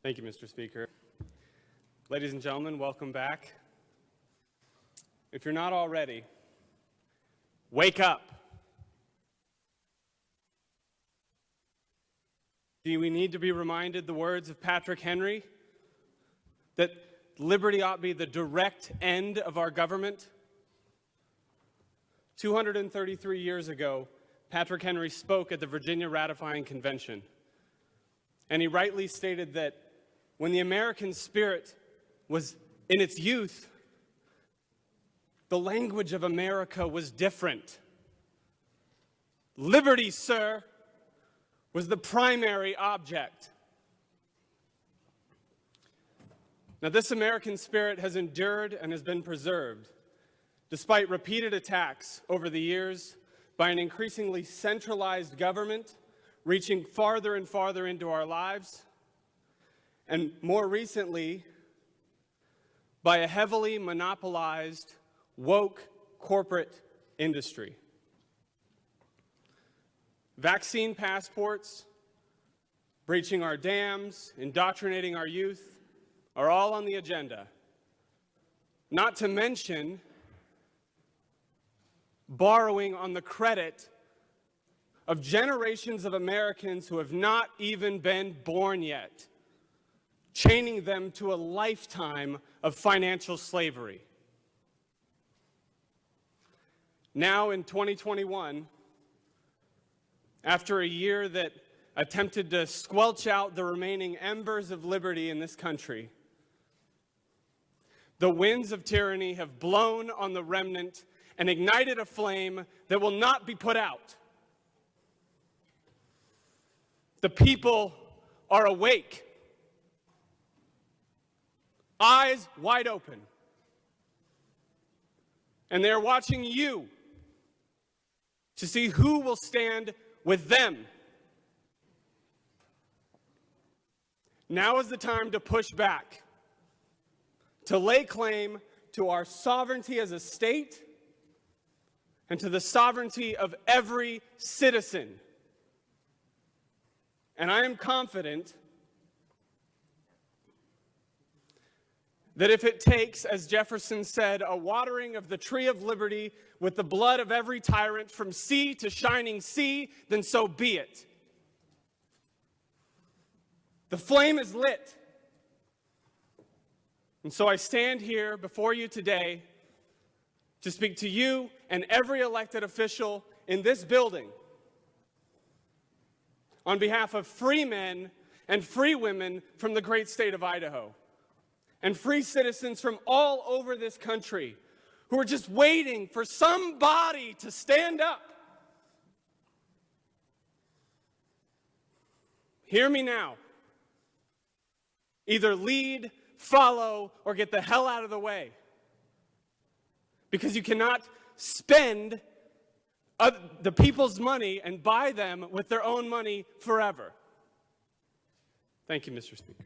Thank you, Mr. Speaker. Ladies and gentlemen, welcome back. If you're not already, wake up. Do we need to be reminded the words of Patrick Henry that liberty ought to be the direct end of our government? 233 years ago, Patrick Henry spoke at the Virginia Ratifying Convention, and he rightly stated that when the American spirit was in its youth, the language of America was different. Liberty, sir, was the primary object. Now, this American spirit has endured and has been preserved, despite repeated attacks over the years by an increasingly centralized government reaching farther and farther into our lives, and more recently, by a heavily monopolized, woke corporate industry. Vaccine passports, breaching our dams, indoctrinating our youth are all on the agenda. Not to mention borrowing on the credit of generations of Americans who have not even been born yet, chaining them to a lifetime of financial slavery. Now in 2021, after a year that attempted to squelch out the remaining embers of liberty in this country, the winds of tyranny have blown on the remnant and ignited a flame that will not be put out. The people are awake, eyes wide open, and they're watching you to see who will stand with them. Now is the time to push back, to lay claim to our sovereignty as a state and to the sovereignty of every citizen. And I am confident that if it takes, as Jefferson said, a watering of the tree of liberty with the blood of every tyrant from sea to shining sea, then so be it. The flame is lit. And so I stand here before you today to speak to you and every elected official in this building on behalf of free men and free women from the great state of Idaho, and free citizens from all over this country who are just waiting for somebody to stand up. Hear me now. Either lead, follow, or get the hell out of the way. Because you cannot spend the people's money and buy them with their own money forever. Thank you, Mr. Speaker.